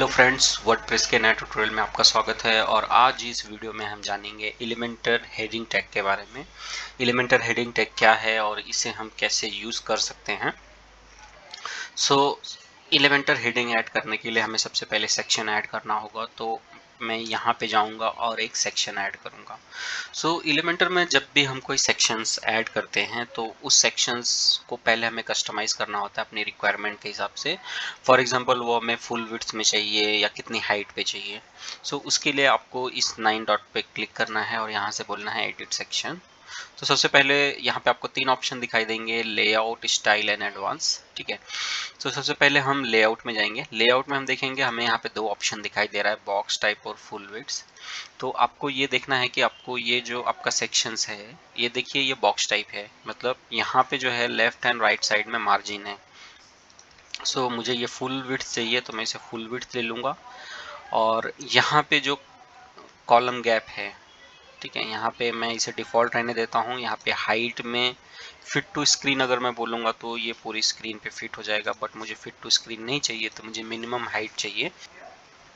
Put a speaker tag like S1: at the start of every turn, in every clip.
S1: Hello friends, WordPress के नए tutorial में आपका स्वागत है। और आज इस वीडियो में हम जानेंगे एलिमेंटर हेडिंग टैग के बारे में। एलिमेंटर हेडिंग टैग क्या है और इसे हम कैसे यूज़ कर सकते हैं। एलिमेंटर हेडिंग ऐड करने के लिए हमें सबसे पहले सेक्शन ऐड करना होगा। तो मैं यहाँ पे जाऊँगा और एक सेक्शन ऐड करूँगा। एलिमेंटर में जब भी हम कोई सेक्शंस ऐड करते हैं तो उस सेक्शंस को पहले हमें कस्टमाइज़ करना होता है अपनी रिक्वायरमेंट के हिसाब से। फॉर एग्जांपल वो हमें फुल विड्थ में चाहिए या कितनी हाइट पे चाहिए। उसके लिए आपको इस 9 डॉट पे क्लिक करना है और यहाँ से बोलना है एडिट सेक्शन। तो सबसे पहले यहाँ पे आपको 3 ऑप्शन दिखाई देंगे, लेआउट, स्टाइल एंड एडवांस। ठीक है, तो सबसे पहले हम लेआउट में जाएंगे। लेआउट में हम देखेंगे हमें यहाँ पे 2 ऑप्शन दिखाई दे रहा है, बॉक्स टाइप और फुल विड्थ। तो आपको ये देखना है कि आपको ये जो आपका सेक्शंस है, ये देखिए ये बॉक्स टाइप है, मतलब यहाँ पे जो है लेफ्ट एंड राइट साइड में मार्जिन है। मुझे ये फुल विड्थ चाहिए तो मैं इसे फुल विड्थ ले लूँगा। और यहाँ पे जो कॉलम गैप है, ठीक है, यहाँ पे मैं इसे डिफ़ॉल्ट रहने देता हूँ। यहाँ पे हाइट में फिट टू स्क्रीन अगर मैं बोलूँगा तो ये पूरी स्क्रीन पे फिट हो जाएगा, बट मुझे फिट टू स्क्रीन नहीं चाहिए, तो मुझे मिनिमम हाइट चाहिए।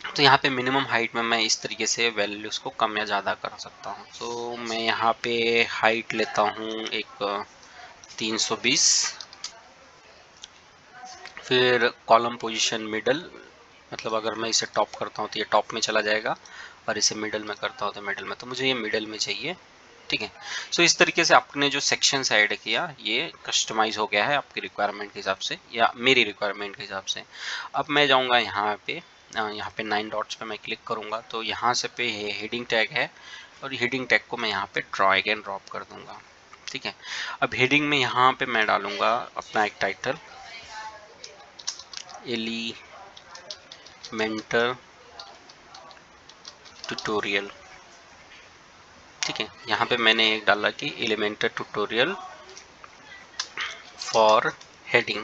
S1: तो यहाँ पे मिनिमम हाइट में मैं इस तरीके से वैल्यूज़ को कम या ज़्यादा कर सकता हूँ। तो मैं यहाँ पे हाइट लेता हूँ एक 320। फिर कॉलम पोजीशन मिडल, मतलब अगर मैं इसे टॉप करता हूँ तो ये टॉप में चला जाएगा, और इसे मिडल में करता हूँ तो मिडल में, तो मुझे ये मिडल में चाहिए। ठीक है, इस तरीके से आपने जो सेक्शंस ऐड किया ये कस्टमाइज हो गया है आपकी रिक्वायरमेंट के हिसाब से या मेरी रिक्वायरमेंट के हिसाब से। अब मैं जाऊँगा यहाँ पे 9 डॉट्स पे मैं क्लिक करूँगा तो यहाँ से पे हेडिंग टैग है, और हेडिंग टैग को मैं यहाँ पे ड्रैग एंड ड्रॉप कर दूँगा। ठीक है, अब हेडिंग में यहाँ पे मैं डालूँगा अपना एक टाइटल, एलिमेंटर ट्यूटोरियल। ठीक है, यहाँ पे मैंने एक डाला कि एलिमेंटर ट्यूटोरियल फॉर हेडिंग।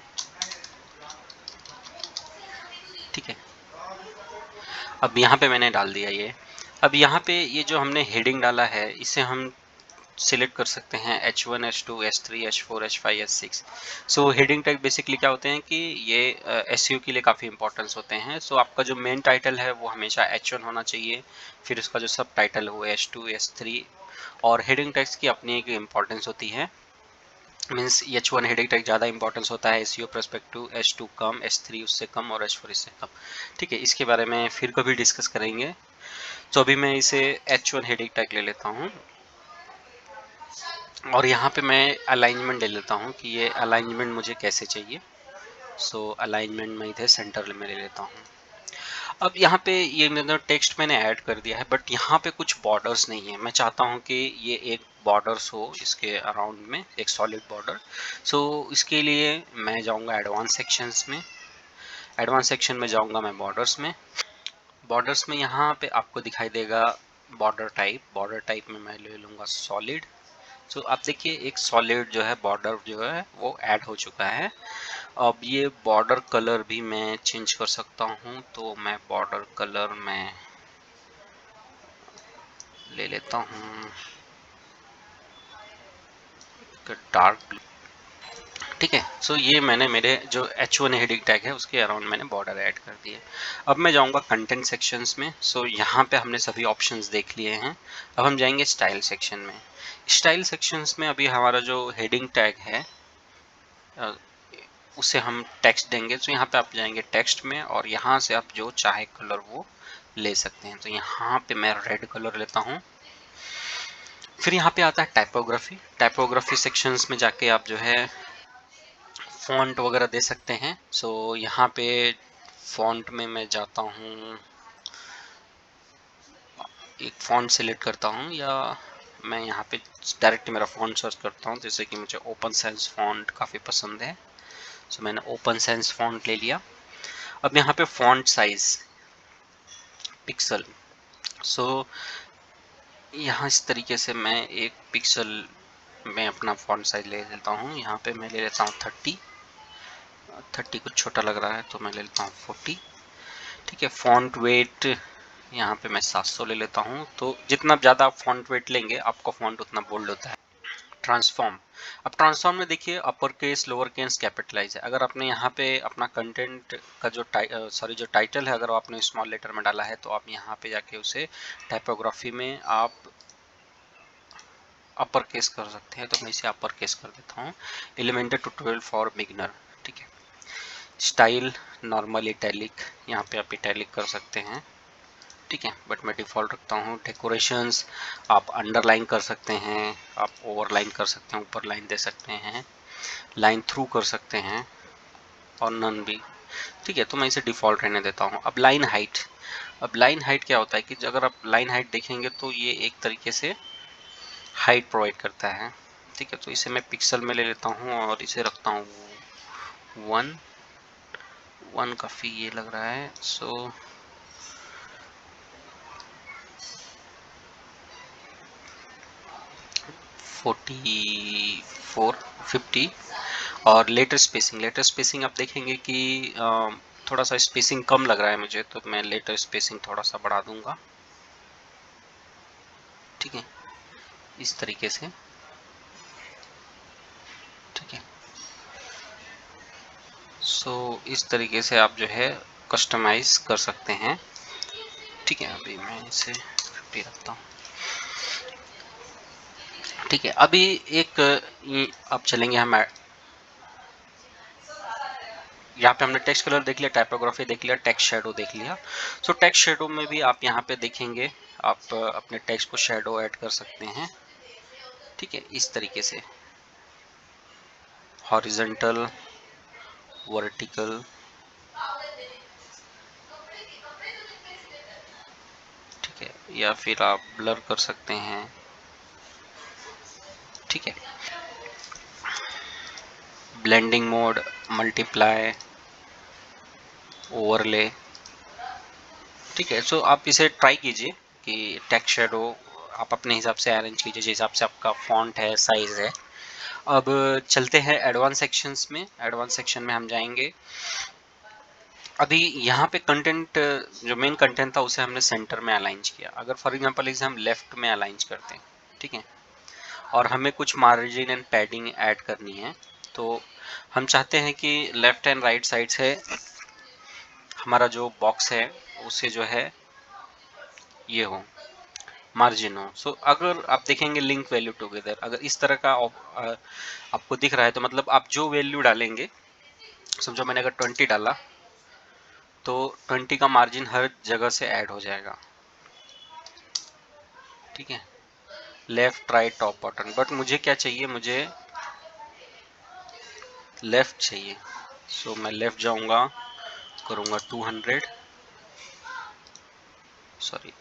S1: ठीक है, अब यहाँ पे मैंने डाल दिया ये। अब यहाँ पे ये जो हमने हेडिंग डाला है इसे हम सिलेक्ट कर सकते हैं H1, H2, H3, H4, H5, H6। Heading tag basically क्या होते हैं कि ये SEO के लिए काफ़ी इंपॉर्टेंस होते हैं। आपका जो मेन टाइटल है वो हमेशा H1 होना चाहिए, फिर उसका जो सब टाइटल है वो H2, H3। और हेडिंग टैग्स की अपनी एक इम्पॉर्टेंस होती है, मीन्स H1 हेडिंग टैग ज़्यादा इंपॉर्टेंस होता है SEO परस्पेक्टिव, H2 कम, H3 उससे कम और H4 इससे कम। ठीक है, इसके बारे में फिर कभी डिस्कस करेंगे। अभी मैं इसे H1 हेडिंग टैग ले लेता हूँ, और यहाँ पे मैं अलाइनमेंट ले लेता हूँ कि ये अलाइनमेंट मुझे कैसे चाहिए। अलाइनमेंट मैं इधर सेंटर में ले लेता हूँ। अब यहाँ पे ये मेरा टेक्स्ट मैंने ऐड कर दिया है, बट यहाँ पे कुछ बॉर्डर्स नहीं है। मैं चाहता हूँ कि ये एक बॉर्डर्स हो इसके अराउंड में, एक सॉलिड बॉर्डर। इसके लिए मैं जाऊँगा एडवांस सेक्शंस में। एडवांस सेक्शन में जाऊँगा मैं बॉर्डर्स में। बॉर्डर्स में यहाँ पे आपको दिखाई देगा बॉर्डर टाइप। बॉर्डर टाइप में मैं ले लूँगा सॉलिड। आप देखिए एक सॉलिड जो है बॉर्डर जो है वो ऐड हो चुका है। अब ये बॉर्डर कलर भी मैं चेंज कर सकता हूँ, तो मैं बॉर्डर कलर में ले लेता हूँ डार्क ब्लू। ठीक है, ये मैंने मेरे जो H1 हेडिंग टैग है उसके अराउंड मैंने बॉर्डर ऐड कर दिए। अब मैं जाऊँगा कंटेंट सेक्शंस में। यहाँ पे हमने सभी ऑप्शंस देख लिए हैं। अब हम जाएंगे स्टाइल सेक्शन में। स्टाइल सेक्शंस में अभी हमारा जो हेडिंग टैग है उसे हम टेक्स्ट देंगे। यहाँ पे आप जाएंगे टेक्स्ट में, और यहाँ से आप जो चाहे कलर वो ले सकते हैं। तो यहाँ पे मैं रेड कलर लेता हूँ। फिर यहाँ पे आता है टाइपोग्राफी। टाइपोग्राफी सेक्शंस में जाके आप जो है फॉन्ट वगैरह दे सकते हैं। यहाँ पे फॉन्ट में मैं जाता हूँ, एक फॉन्ट सेलेक्ट करता हूँ, या मैं यहाँ पे डायरेक्ट मेरा फॉन्ट सर्च करता हूँ, जैसे कि मुझे ओपन सेंस फॉन्ट काफ़ी पसंद है। मैंने ओपन सेंस फॉन्ट ले लिया। अब यहाँ पे फॉन्ट साइज पिक्सल, यहाँ इस तरीके से मैं एक पिक्सल में अपना फॉन्ट साइज ले लेता हूँ। यहाँ पे मैं ले लेता हूँ 30 कुछ छोटा लग रहा है तो मैं ले लेता हूँ 40। ठीक है, फॉन्ट वेट यहाँ पे मैं 700 ले लेता हूँ। तो जितना ज़्यादा आप फॉन्ट वेट लेंगे आपका फॉन्ट उतना बोल्ड होता है। ट्रांसफॉर्म। अब ट्रांसफॉर्म में देखिए upper case, lower case, capitalize है। अगर आपने यहाँ पे अपना कंटेंट का जो जो टाइटल है अगर आपने स्मॉल लेटर में डाला है तो आप यहाँ पे जाके उसे टाइपोग्राफी में आप अपर केस कर सकते हैं। तो मैं इसे अपर केस कर देता हूँ। एलिमेंटेड ट्यूटोरियल फॉर बिगिनर, ठीक है। स्टाइल नॉर्मल इटैलिक, यहाँ पे आप इटैलिक कर सकते हैं, ठीक है, बट मैं डिफ़ॉल्ट रखता हूँ। डेकोरेशंस आप अंडरलाइन कर सकते हैं, आप ओवरलाइन कर सकते हैं, ऊपर लाइन दे सकते हैं, लाइन थ्रू कर सकते हैं और नन भी, ठीक है। तो मैं इसे डिफ़ॉल्ट रहने देता हूँ। अब लाइन हाइट, अब लाइन हाइट क्या होता है कि अगर आप लाइन हाइट देखेंगे तो ये एक तरीके से हाइट प्रोवाइड करता है, ठीक है। तो इसे मैं पिक्सल में ले लेता हूँ और इसे रखता हूँ 1 काफ़ी ये लग रहा है। सो 44 50। और लेटर स्पेसिंग आप देखेंगे कि थोड़ा सा स्पेसिंग कम लग रहा है मुझे, तो मैं लेटर स्पेसिंग थोड़ा सा बढ़ा दूंगा, ठीक है, इस तरीके से, ठीक है। सो इस तरीके से आप जो है कस्टमाइज कर सकते हैं, ठीक है। अभी मैं इसे 50 रखता हूँ, ठीक है। अभी एक अब चलेंगे हम, यहाँ पे हमने टेक्स्ट कलर देख लिया, टाइपोग्राफी देख लिया, टेक्स्ट शेडो देख लिया। सो टेक्स्ट शेडो में भी आप यहाँ पे देखेंगे आप अपने टेक्स्ट को शेडो ऐड कर सकते हैं, ठीक है, इस तरीके से हॉरिजॉन्टल, वर्टिकल, ठीक है, या फिर आप ब्लर कर सकते हैं, ठीक है। ब्लेंडिंग मोड, मल्टीप्लाई, ओवरले, ठीक है। सो आप इसे ट्राई कीजिए कि टेक्स्ट शेडो आप अपने हिसाब से अरेंज कीजिए, जिस हिसाब से आपका फॉन्ट है, साइज है। अब चलते हैं एडवांस सेक्शंस में। एडवांस सेक्शन में हम जाएंगे। अभी यहाँ पे कंटेंट, जो मेन कंटेंट था उसे हमने सेंटर में अलाइन किया। अगर फॉर एग्जांपल इसे हम लेफ्ट में अलाइन करते हैं, ठीक है, और हमें कुछ मार्जिन एंड पैडिंग ऐड करनी है, तो हम चाहते हैं कि लेफ्ट एंड राइट साइड से हमारा जो बॉक्स है उसे जो है ये हो, मार्जिन हो। सो अगर आप देखेंगे लिंक वैल्यू टुगेदर, अगर इस तरह का आपको दिख रहा है तो मतलब आप जो वैल्यू डालेंगे, समझो मैंने अगर 20 डाला तो 20 का मार्जिन हर जगह से ऐड हो जाएगा, ठीक है, left right top bottom. But मुझे क्या चाहिए, मुझे लेफ्ट चाहिए। सो मैं लेफ्ट जाऊंगा, करूंगा 200, सॉरी,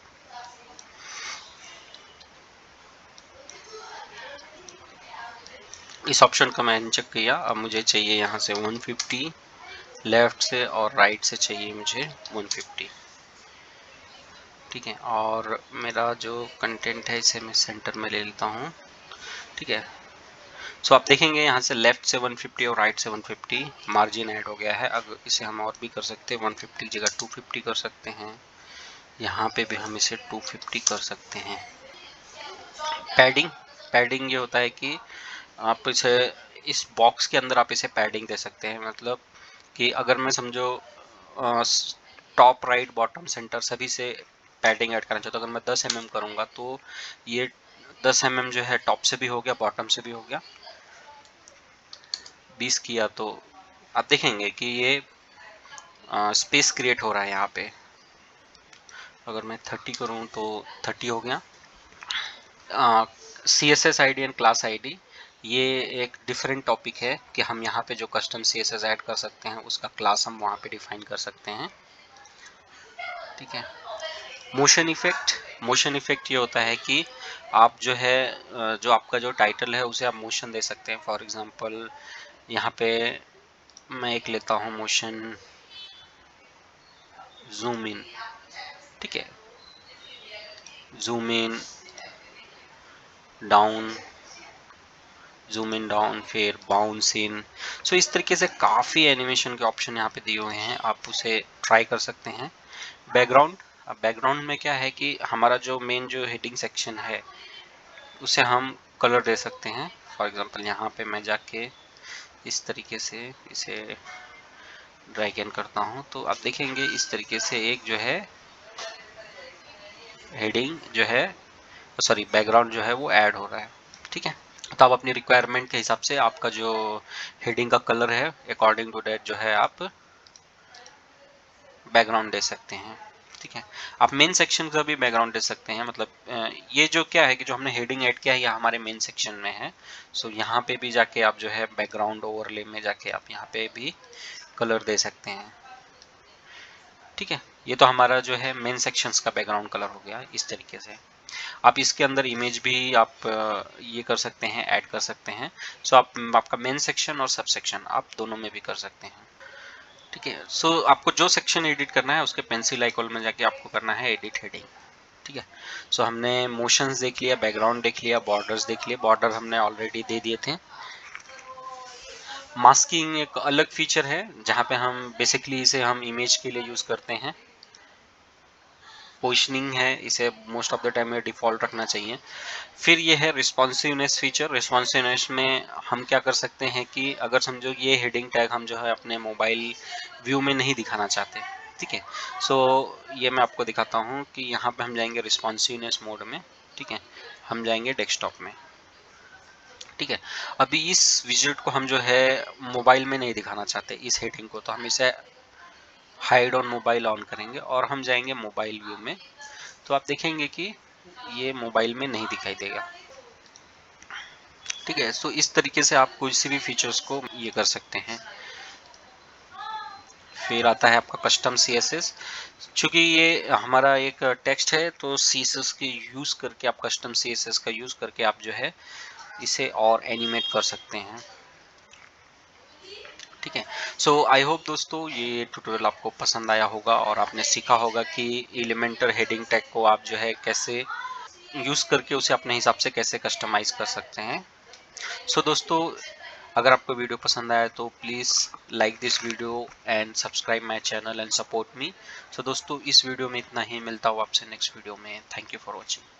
S1: इस ऑप्शन का मैंने चेक किया। अब मुझे चाहिए यहाँ से 150 लेफ्ट से, और राइट से चाहिए मुझे 150, ठीक है। और मेरा जो कंटेंट है इसे मैं सेंटर में ले लेता हूँ, ठीक है। सो आप देखेंगे यहाँ से लेफ्ट से 150 और राइट से 150 मार्जिन ऐड हो गया है। अब इसे हम और भी कर सकते हैं, 150 की जगह 250 कर सकते हैं, यहाँ पे भी हम इसे 250 कर सकते हैं। पैडिंग, पैडिंग ये होता है कि आप इसे इस बॉक्स के अंदर आप इसे पैडिंग दे सकते हैं। मतलब कि अगर मैं समझो टॉप राइट बॉटम सेंटर सभी से पैडिंग ऐड करना चाहता हूँ, अगर मैं 10 mm करूँगा तो ये 10 mm जो है टॉप से भी हो गया, बॉटम से भी हो गया। 20 किया तो आप देखेंगे कि ये स्पेस क्रिएट हो रहा है यहाँ पे। अगर मैं 30 करूँ तो 30 हो गया। CSS ID and class ID ये एक डिफरेंट टॉपिक है कि हम यहाँ पे जो कस्टम CSS ऐड कर सकते हैं उसका क्लास हम वहाँ पे डिफाइन कर सकते हैं, ठीक है। मोशन इफेक्ट, मोशन इफेक्ट ये होता है कि आप जो है जो आपका जो टाइटल है उसे आप मोशन दे सकते हैं। फॉर एग्जांपल यहाँ पे मैं एक लेता हूँ मोशन जूम इन, ठीक है, zoom in down, zoom in down, फिर बाउंस इन। सो इस तरीके से काफ़ी एनिमेशन के ऑप्शन यहाँ पे दिए हुए हैं, आप उसे ट्राई कर सकते हैं। बैकग्राउंड, अब बैकग्राउंड में क्या है कि हमारा जो मेन जो हेडिंग सेक्शन है उसे हम कलर दे सकते हैं। फॉर एग्जांपल यहाँ पे मैं जाके इस तरीके से इसे ड्रैग इन करता हूँ, तो आप देखेंगे इस तरीके से एक जो है हेडिंग जो है, सॉरी बैकग्राउंड जो है वो ऐड हो रहा है। ठीक है, तो आप अपनी रिक्वायरमेंट के हिसाब से आपका जो हेडिंग का कलर है अकॉर्डिंग टू दैट जो है आप बैकग्राउंड दे सकते हैं। ठीक है, आप मेन सेक्शन का भी बैकग्राउंड दे सकते हैं, मतलब ये जो क्या है कि जो हमने हेडिंग ऐड किया है यह हमारे मेन सेक्शन में है। सो यहाँ पे भी जाके आप जो है बैकग्राउंड ओवरले में जाके आप यहाँ पे भी कलर दे सकते हैं। ठीक है, ये तो हमारा जो है मेन सेक्शंस का बैकग्राउंड कलर हो गया। इस तरीके से आप इसके अंदर इमेज भी आप ये कर सकते हैं, ऐड कर सकते हैं। सो आप आपका मेन सेक्शन और सब सेक्शन आप दोनों में भी कर सकते हैं। ठीक है, सो आपको जो सेक्शन एडिट करना है उसके पेंसिल आइकॉन में जाके आपको करना है एडिट हेडिंग। ठीक है, सो हमने मोशंस देख लिया, बैकग्राउंड देख लिया, बॉर्डर्स देख लिए। बॉर्डर हमने ऑलरेडी दे दिए थे। मास्किंग एक अलग फीचर है जहाँ पे हम बेसिकली इसे हम इमेज के लिए यूज करते हैं। पोजिशनिंग है, इसे मोस्ट ऑफ द टाइम में डिफॉल्ट रखना चाहिए। फिर ये है रिस्पॉन्सिवनेस फीचर। रिस्पॉन्सिवनेस में हम क्या कर सकते हैं कि अगर समझो ये हेडिंग टैग हम जो है अपने मोबाइल व्यू में नहीं दिखाना चाहते, ठीक है, सो ये मैं आपको दिखाता हूँ कि यहाँ पे हम जाएंगे रिस्पॉन्सिवनेस मोड में। ठीक है, हम जाएंगे डेस्कटॉप में। ठीक है, अभी इस विजेट को हम जो है मोबाइल में नहीं दिखाना चाहते इस हेडिंग को, तो हम इसे हाइड ऑन मोबाइल ऑन करेंगे और हम जाएंगे मोबाइल व्यू में। तो आप देखेंगे कि ये मोबाइल में नहीं दिखाई देगा। ठीक है, सो इस तरीके से आप किसी भी फीचर्स को ये कर सकते हैं। फिर आता है आपका कस्टम CSS। चूंकि ये हमारा एक टेक्स्ट है तो CSS के यूज करके आप कस्टम CSS का यूज करके आप जो है इसे और एनिमेट कर सकते हैं। ठीक है, सो आई होप दोस्तों ये ट्यूटोरियल आपको पसंद आया होगा और आपने सीखा होगा कि एलिमेंटर हेडिंग टैग को आप जो है कैसे यूज करके उसे अपने हिसाब से कैसे कस्टमाइज कर सकते हैं। सो दोस्तों, अगर आपको वीडियो पसंद आया तो please like this video and subscribe my channel and support me. So दोस्तों, इस वीडियो में इतना ही। मिलता हूँ आपसे नेक्स्ट वीडियो में। Thank you for watching.